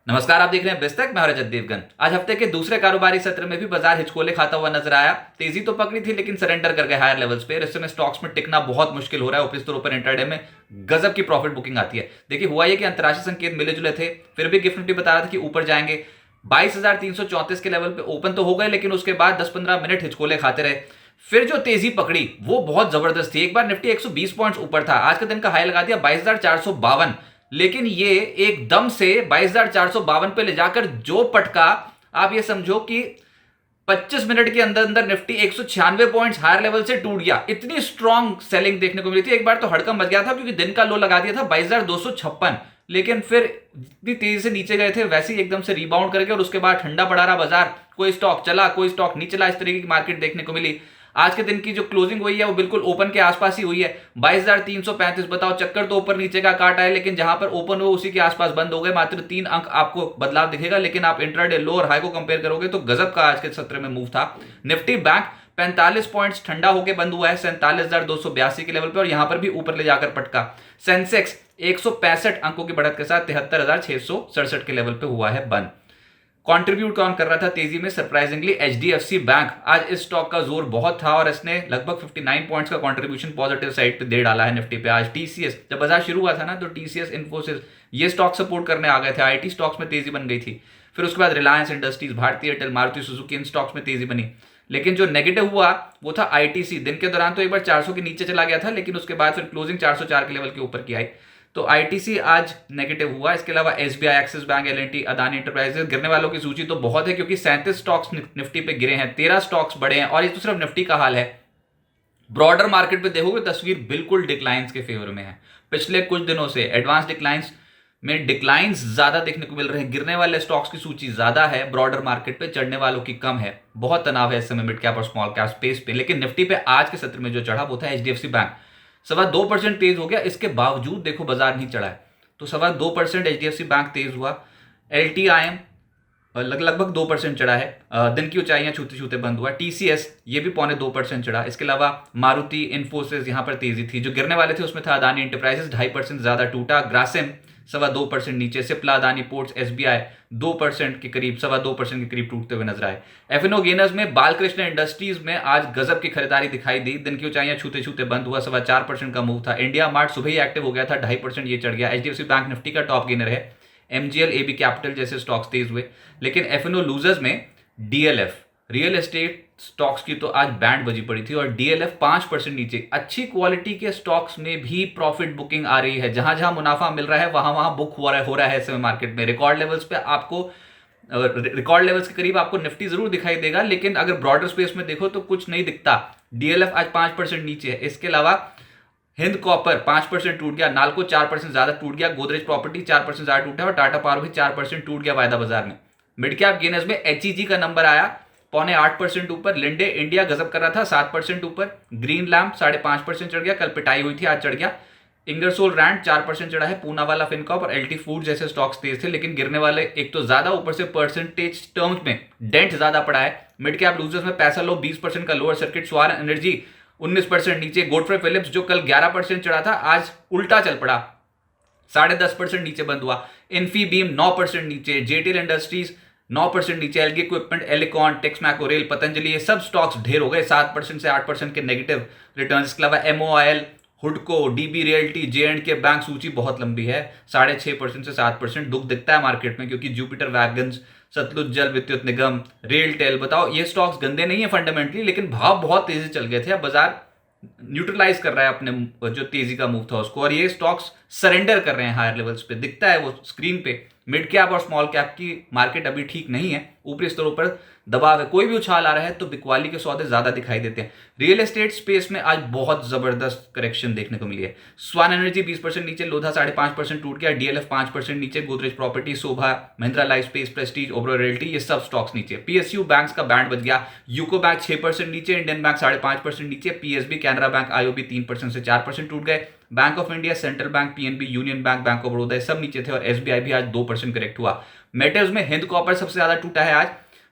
नमस्कार, आप देख रहे हैं बिस्तक। मैं रजत देवगन। आज हफ्ते के दूसरे कारोबारी सत्र में भी बाजार हिचकोले खाता हुआ नजर आया। तेजी तो पकड़ी थी लेकिन सरेंडर कर गए हायर लेवल्स पे। इस समय स्टॉक्स में टिकना बहुत मुश्किल हो रहा है। ऊपरी स्तरों पर इंटरडे में गजब की प्रॉफिट बुकिंग आती है। देखिए, हुआ ये कि अंतरराष्ट्रीय संकेत मिले जुले थे, फिर भी गिफ्ट निफ्टी बता रहा था कि ऊपर जाएंगे। 22,334 के लेवल पे ओपन तो हो गए, लेकिन उसके बाद 10-15 मिनट हिचकोले खाते रहे। फिर जो तेजी पकड़ी वो बहुत जबरदस्त थी। एक बार निफ्टी 120 पॉइंट्स ऊपर था, आज के दिन का हाई लगा दिया 22,452, लेकिन ये एकदम से 22,452 पे ले जाकर जो पटका, आप ये समझो कि 25 मिनट के अंदर अंदर निफ्टी 196 पॉइंट्स हायर लेवल से टूट गया। इतनी स्ट्रॉन्ग सेलिंग देखने को मिली थी। एक बार तो हड़कंप मच गया था क्योंकि दिन का लो लगा दिया था 22,256, लेकिन फिर इतनी तेजी से नीचे गए थे वैसे ही एकदम से रिबाउंड करके, और उसके बाद ठंडा पड़ा रहा बाजार। कोई स्टॉक चला, कोई स्टॉक नहीं चला, इस तरीके की मार्केट देखने को मिली। आज के दिन की जो क्लोजिंग हुई है वो बिल्कुल ओपन के आसपास ही हुई है, 22,335। बताओ, चक्कर तो ऊपर नीचे का काट आए, लेकिन जहां पर ओपन हो उसी के आसपास बंद हो गए। मात्र 3 अंक आपको बदलाव दिखेगा, लेकिन आप इंट्राडे लो और हाई को कंपेयर करोगे तो गजब का आज के सत्र में मूव था। निफ्टी बैंक 45 पॉइंट्स ठंडा होकर बंद हुआ है 47,282 के लेवल पर, और यहां पर भी ऊपर ले जाकर पटका। सेंसेक्स 165 अंकों की बढ़त के साथ 73,667 के लेवल पे हुआ है बंद। कंट्रीब्यूट कौन कर रहा था तेजी में? Surprisingly HDFC bank. आज इस स्टॉक का जोर बहुत था और इसने लगभग 59 पॉइंट्स का कंट्रीब्यूशन पॉजिटिव साइड पे दे डाला है निफ्टी पे। आज टीसीएस, जब बाजार शुरू हुआ था ना, तो टीसीएस, इन्फोसिस, ये स्टॉक सपोर्ट करने आ गए थे। आईटी स्टॉक्स में तेजी बन गई थी। फिर उसके बाद रिलायंस इंडस्ट्रीज, भारतीय एयरटेल, मारुति सुजुकी, इन स्टॉक्स में तेजी बनी। लेकिन जो नेगेटिव हुआ वो था आईटीसी। दिन के दौरान तो एक बार 400 के नीचे चला गया था, लेकिन उसके बाद फिर क्लोजिंग 404 के लेवल के ऊपर की आई, तो आईटीसी आज नेगेटिव हुआ। इसके अलावा SBI, axis bank, L&T, Adani enterprises. गिरने वालों की सूची तो बहुत है क्योंकि 37 स्टॉक्स निफ्टी पे गिरे हैं, 13 स्टॉक्स बढ़े हैं, और ये तो सिर्फ निफ्टी का हाल है। ब्रॉडर मार्केट पे देखोगे तस्वीर बिल्कुल डिक्लाइंस के फेवर में है। पिछले कुछ दिनों से एडवांस डिक्लाइंस में डिक्लाइंस ज्यादा देखने को मिल रहे हैं। गिरने वाले स्टॉक्स की सूची ज्यादा है ब्रॉडर मार्केट पे, चढ़ने वालों की कम है। बहुत तनाव है इस समय मिड कैप और स्मॉल कैप स्पेस पे। लेकिन निफ्टी पे आज के सत्र में जो चढ़ा वो था एचडीएफसी बैंक। 2.25% तेज हो गया, इसके बावजूद देखो बाजार नहीं चढ़ा है। तो 2.25% एचडीएफसी बैंक तेज हुआ। एलटीआईएम लगभग 2% चढ़ा है। दिन की ऊंचाइयां छूते छूते बंद हुआ। टीसीएस ये भी 0.25% चढ़ा। इसके अलावा मारुति, इन्फोसिस, यहां पर तेजी थी। जो गिरने वाले थे उसमें था अदानी एंटरप्राइजेस, 2.5% ज्यादा टूटा। ग्रासिम 2.25% नीचे। सिप्ला, अदानी पोर्ट्स, एसबीआई 2% के करीब, 2.25% के करीब टूटते हुए नजर आए। एफएनओ गेनर्स में बालकृष्ण इंडस्ट्रीज में आज गजब की खरीदारी दिखाई दी। दिन की ऊंचाइयां छूते छूते बंद हुआ। 4.25% का मूव था। इंडिया मार्ट सुबह ही एक्टिव हो गया था, 2.5% ये चढ़ गया। एचडीएफसी बैंक निफ्टी का टॉप गेनर है। एमजीएल, एबी कैपिटल जैसे स्टॉक्स तेज हुए। लेकिन एफएनओ लूजर्स में डीएलएफ, रियल एस्टेट स्टॉक्स की तो आज बैंड बजी पड़ी थी, और डीएलएफ 5% नीचे। अच्छी क्वालिटी के स्टॉक्स में भी प्रॉफिट बुकिंग आ रही है। जहां जहां मुनाफा मिल रहा है वहां वहां बुक हो रहा है इस समय मार्केट में। रिकॉर्ड लेवल्स पे आपको, रिकॉर्ड लेवल्स के करीब आपको निफ्टी जरूर दिखाई देगा, लेकिन अगर ब्रॉडर स्पेस में देखो तो कुछ नहीं दिखता। डीएलएफ आज 5% नीचे है। इसके अलावा हिंद कॉपर 5% टूट गया, नालको 4% ज्यादा टूट गया, गोदरेज प्रॉपर्टी 4% ज्यादा टूटा, और टाटा पावर भी 4% टूट गया वायदा बाजार में। मिड कैप गेनर्स में एचईजी का नंबर आया 8.25% ऊपर। लिंडे इंडिया गजब कर रहा था 7% ऊपर। ग्रीन लैम्प 5.5% चढ़ गया, कल पिटाई हुई थी, आज चढ़ गया। इंगरसोल रैंड 4% चढ़ा है। पूना वाला, फिनकॉप और एलटी फूड जैसे स्टॉक्स तेज थे, लेकिन गिरने वाले एक तो ज्यादा, ऊपर से परसेंटेज टर्म्स में डेंट ज्यादा पड़ा है। मिड कैप लूजर्स में पैसा लो 20% का लोअर सर्किट। स्वार एनर्जी 19% नीचे। गोडफ्रे फिलिप्स जो कल 11% चढ़ा था आज उल्टा चल पड़ा, 10.5% नीचे बंद हुआ। इन्फीबीम 9% नीचे। जेटीएल इंडस्ट्रीज 9% नीचे। Algae equipment, Elecon, Texmaco, rail, Patanjali, ये सब स्टॉक्स ढेर हो गए, 7% से 8% के नेगेटिव रिटर्न। इसके अलावा एमओआईएल, हुडको, डीबी रियल्टी, जे&के बैंक, सूची बहुत लंबी है, 6.5% से 7%। दुख दिखता है मार्केट में क्योंकि जुपिटर वैगन्स, सतलुज जल विद्युत निगम, रेल टेल, बताओ ये स्टॉक्स गंदे नहीं है फंडामेंटली, लेकिन भाव बहुत तेजी चल गए थे। अब बाजार न्यूट्रलाइज कर रहा है अपने जो तेजी का मूव था उसको, और ये स्टॉक्स सरेंडर कर रहे हैं हायर लेवल्स पे, दिखता है वो स्क्रीन पे। मिड कैप और स्मॉल कैप की मार्केट अभी ठीक नहीं है, ऊपरी स्तरों पर दबाव है। कोई भी उछाल आ रहा है तो बिकवाली के सौदे ज्यादा दिखाई देते हैं। रियल एस्टेट स्पेस में आज बहुत जबरदस्त करेक्शन देखने को मिली है। स्वान एनर्जी 20% नीचे। लोधा 5.5% टूट गया। डीएलएफ 5% नीचे। गोदरेज प्रॉपर्टी, शोभा, Mahindra life space, Prestige, ओबरो realty, ये सब स्टॉक्स नीचे। पीएसयू बैंक्स का बैंड बच गया। यूको बैंक 6% नीचे। इंडियन बैंक 5.5% नीचे। पीएसबी, कैनरा बैंक, आईओबी 3% से 4% टूट गए। Bank of India, central bank, PNB, union bank, bank of Baroda सब नीचे थे, और एसबीआई भी आज 2% करेक्ट हुआ। मेटल्स में हिंद कॉपर सबसे ज्यादा टूटा है आज,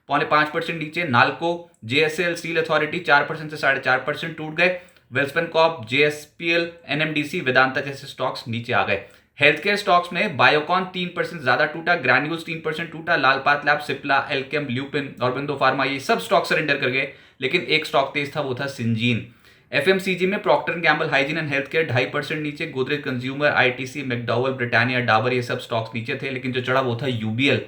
5.5% नीचे। नालको, जेएसएल, स्टील अथॉरिटी 4% से 4.5% टूट गए। Welspun corp, JSPL, NMDC, Vedanta जैसे स्टॉक्स नीचे आ गए। हेल्थ केयर स्टॉक्स में बायोकॉन 3% ज्यादा टूटा, ग्रैन्यूल्स 3% टूटा, लालपात लैब, सिप्ला, एल्केम, ल्यूपिन, ऑरबिंदो फार्मा, ये सब स्टॉक सरेंडर कर गए। लेकिन एक स्टॉक तेज था, वो था सिंजीन। एफएमसीजी में Procter and Gamble, hygiene and health care 2.5% नीचे, Godrej consumer, ITC, McDowell, Britannia, Dabur, ये सब स्टॉक्स नीचे थे। लेकिन जो चढ़ा वो था यूबीएल।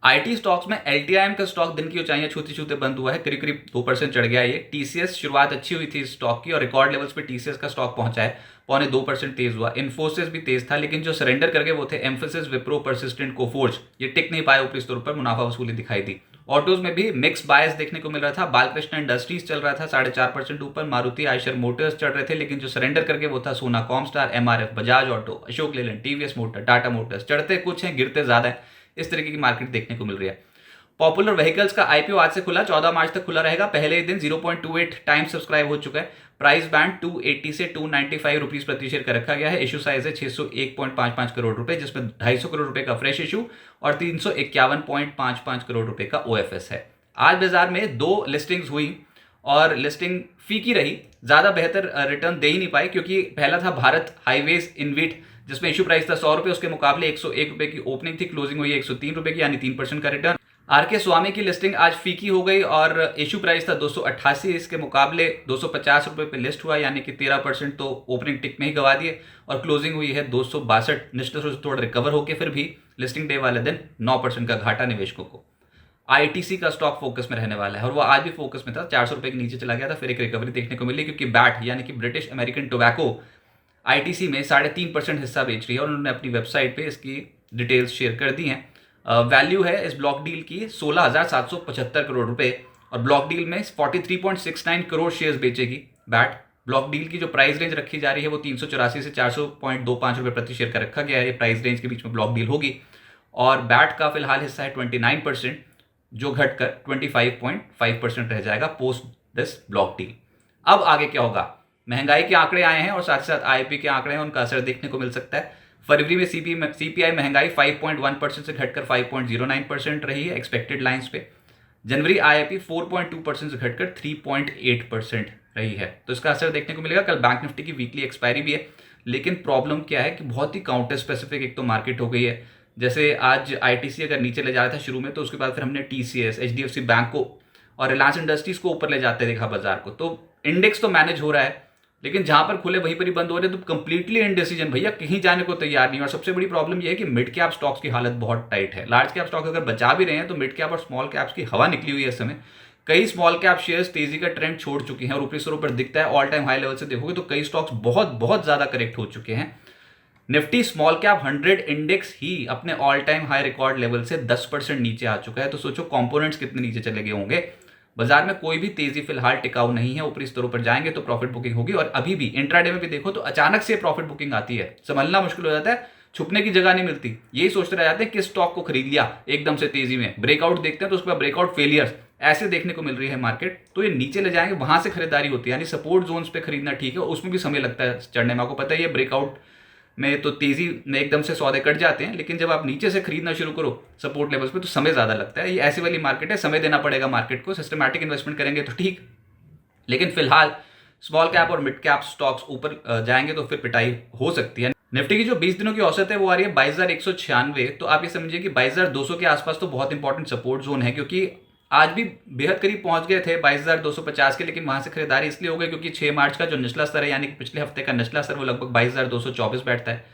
आईटी स्टॉक्स में एलटीआईएम का स्टॉक दिन की ऊंचाइयां छूते छूते बंद हुआ है, करीब करीब 2% चढ़ गया ये। टीसीएस शुरुआत अच्छी हुई थी स्टॉक की और रिकॉर्ड लेवल्स पे टीसीएस का स्टॉक पहुंचा है, 0.25% तेज हुआ। इन्फोसिस भी तेज था, लेकिन जो सरेंडर कर गए वो थे एम्फेसिस, विप्रो, परसिस्टेंट, कोफोर्ज, ये टिक नहीं पाए, ऊपरी स्तर पर मुनाफा वसूली दिखाई दी। ऑटोज में भी मिक्स बायस देखने को मिल रहा था। बालकृष्ण इंडस्ट्रीज चल रहा था 4.5% ऊपर, मारुति, आयशर मोटर्स चढ़ रहे थे, लेकिन जो सरेंडर करके वो था सोना, Comstar, MRF, Bajaj auto, Ashok Leyland, TVS motor, Tata Motors. चढ़ते कुछ हैं, गिरते ज्यादा है, इस तरीके की मार्केट देखने को मिल रही है। पॉपुलर व्हीकल्स का आईपीओ आज से खुला, 14 मार्च तक खुला रहेगा। पहले ही दिन 0.28 टाइम्स सब्सक्राइब हो चुका है। प्राइस बैंड 280 से 295 रुपीज प्रति शेयर का रखा गया है। इशू साइज है 601.55 करोड़ रुपए, जिसमें 250 करोड़ रुपए का फ्रेश इशू और 351.55 करोड़ रुपए का ओएफएस है। आज बाजार में 2 लिस्टिंग्स हुई और लिस्टिंग फीकी रही, ज्यादा बेहतर रिटर्न दे ही नहीं पाई, क्योंकि पहला था भारत हाईवेज इनविट, जिसमें इशू प्राइस था 100 रुपए, उसके मुकाबले 101 रुपए की ओपनिंग थी, क्लोजिंग हुई 103 रुपए की, यानी 3% का रिटर्न। आरके स्वामी की लिस्टिंग आज फीकी हो गई और इशू प्राइस था 288, इसके मुकाबले 250 रुपए पे लिस्ट हुआ, यानी कि 13% तो ओपनिंग टिक में ही गवा दिए और क्लोजिंग हुई है 262। निश्चित रूप से थोड़ा रिकवर होकर फिर भी लिस्टिंग डे वाले दिन 9% का घाटा निवेशकों को। आईटीसी का स्टॉक फोकस में रहने वाला है और वो आज भी फोकस में था, 400 रुपए के नीचे चला गया था, फिर एक रिकवरी देखने को मिली, क्योंकि बैट यानी कि ब्रिटिश अमेरिकन टोबैको आईटीसी में 3.5% हिस्सा बेच रही है और उन्होंने अपनी वेबसाइट पे इसकी डिटेल्स शेयर कर दी हैं। वैल्यू है इस ब्लॉक डील की 16,775 करोड़ रुपए और ब्लॉक डील में 43.69 करोड़ शेयर्स बेचेगी बैट। ब्लॉक डील की जो प्राइस रेंज रखी जा रही है वो 384 से 400.25 रुपए प्रति शेयर का रखा गया है। ये प्राइस रेंज के बीच में ब्लॉक डील होगी और बैट का फिलहाल हिस्सा है 29%, जो घटकर 25.5% रह जाएगा पोस्ट दिस ब्लॉक डील। अब आगे क्या होगा? महंगाई के आंकड़े आए हैं और साथ ही साथ आईपी के आंकड़े हैं, उनका असर देखने को मिल सकता है। फरवरी में सीपीआई महंगाई 5.1% से घटकर 5.09% रही है एक्सपेक्टेड लाइंस पे। जनवरी आईआईपी 4.2% से घटकर 3.8% रही है, तो इसका असर देखने को मिलेगा। कल बैंक निफ्टी की वीकली एक्सपायरी भी है, लेकिन प्रॉब्लम क्या है कि बहुत ही काउंटर स्पेसिफिक एक तो मार्केट हो गई है। जैसे आज आईटीसी अगर नीचे ले जा रहा था शुरू में, तो उसके बाद फिर हमने टीसीएस, एचडीएफसी बैंक को और रिलायंस इंडस्ट्रीज को ऊपर ले जाते देखा बाजार को। तो इंडेक्स तो मैनेज हो रहा है, लेकिन जहां पर खुले वहीं पर ही बंद हो रहे हैं, तो कंप्लीटली इनडिसीजन, भैया कहीं जाने को तैयार नहीं। और सबसे बड़ी प्रॉब्लम यह है कि मिड कैप स्टॉक्स की हालत बहुत टाइट है। लार्ज कैप स्टॉक अगर बचा भी रहे हैं तो मिड कैप और स्मॉल कैप्स की हवा निकली हुई है इस समय। कई स्मॉल कैप शेयर्स तेजी का ट्रेंड छोड़ चुके हैं और ऊपरी स्तरों पर दिखता है। ऑल टाइम हाई लेवल से देखोगे तो कई स्टॉक्स बहुत बहुत ज्यादा करेक्ट हो चुके हैं। निफ्टी स्मॉल कैप 100 इंडेक्स ही अपने all time high record level से 10% नीचे आ चुका है, तो सोचो कंपोनेंट्स कितने नीचे चले गए होंगे। बाजार में कोई भी तेजी फिलहाल टिकाऊ नहीं है, ऊपरी स्तरों पर जाएंगे तो प्रॉफिट बुकिंग होगी। और अभी भी इंट्राडे में भी देखो तो अचानक से प्रॉफिट बुकिंग आती है, संभलना मुश्किल हो जाता है, छुपने की जगह नहीं मिलती। यही सोचते रह जाते हैं किस स्टॉक को खरीद लिया एकदम से तेजी में, ब्रेकआउट देखते हैं तो उसके बाद ब्रेकआउट फेलियर्स ऐसे देखने को मिल रही है मार्केट। तो ये नीचे ले जाएंगे, वहां से खरीदारी होती है, यानी सपोर्ट जोन्स पे खरीदना ठीक है, उसमें भी समय लगता है चढ़ने में। आपको पता है ये ब्रेकआउट में तो तेजी में एकदम से सौदे कट जाते हैं, लेकिन जब आप नीचे से खरीदना शुरू करो सपोर्ट लेवल्स पे तो समय ज्यादा लगता है। ये ऐसी वाली मार्केट है, समय देना पड़ेगा मार्केट को। सिस्टमैटिक इन्वेस्टमेंट करेंगे तो ठीक, लेकिन फिलहाल स्मॉल कैप और मिड कैप स्टॉक्स ऊपर जाएंगे तो फिर पिटाई हो सकती है। निफ्टी की जो 20 दिनों की औसत है वो आ रही है 22,196, तो आप ये समझिए कि 22,200 के आसपास तो बहुत इंपॉर्टेंट सपोर्ट जोन है, क्योंकि आज भी बेहद करीब पहुंच गए थे 22,250 के, लेकिन वहां से खरीदारी इसलिए हो गई क्योंकि 6 मार्च का जो निचला स्तर है, यानी कि पिछले हफ्ते का निचला स्तर, वो लगभग 22,224 बैठता है।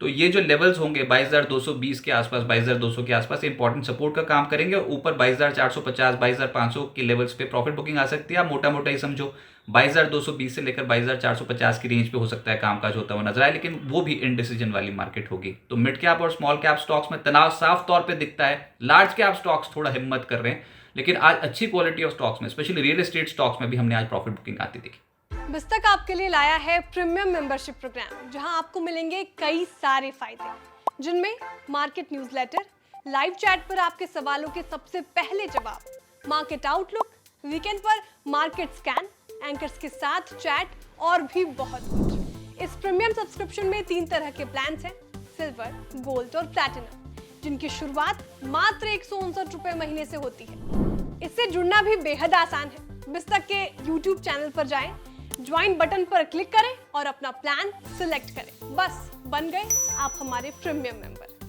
तो ये जो लेवल्स होंगे 22,220 के आसपास, 22,200 के आसपास इंपॉर्टेंट सपोर्ट का काम करेंगे। ऊपर 22,450, 22,500 के लेवल्स पे प्रॉफिट बुकिंग आ सकती है। मोटा मोटा ही समझो 22,220 से लेकर 22,450 की रेंज पे हो सकता है कामकाज होता हुआ नजर आए, लेकिन वो भी इनडिसीजन वाली मार्केट होगी। तो मिड कैप और स्मॉल कैप स्टॉक्स में तनाव साफ तौर पर दिखता है। लार्ज कैप स्टॉक्स थोड़ा हिम्मत कर रहे हैं, लेकिन आज अच्छी क्वालिटी ऑफ स्टॉक्स में, स्पेशली रियल एस्टेट स्टॉक्स में भी हमने आज प्रॉफिट बुकिंग आती देखी। बिस्तक आपके लिए लाया है प्रीमियम मेंबरशिप प्रोग्राम, जहां आपको मिलेंगे कई सारे फायदे, जिनमें मार्केट न्यूज़लेटर, लाइव चैट पर आपके सवालों के सबसे पहले जवाब, मार्केट आउटलुक, वीकेंड पर मार्केट स्कैन, एंकर्स के साथ चैट और भी बहुत कुछ। इस प्रीमियम सब्सक्रिप्शन में 3 तरह के प्लान्स हैं, सिल्वर, गोल्ड और प्लैटिनम, जिनकी शुरुआत मात्र 159 रुपए महीने से होती है। इससे जुड़ना भी बेहद आसान है। बिस्तक के YouTube चैनल पर जाएं, ज्वाइन बटन पर क्लिक करें और अपना प्लान सिलेक्ट करें। बस बन गए आप हमारे प्रीमियम मेंबर।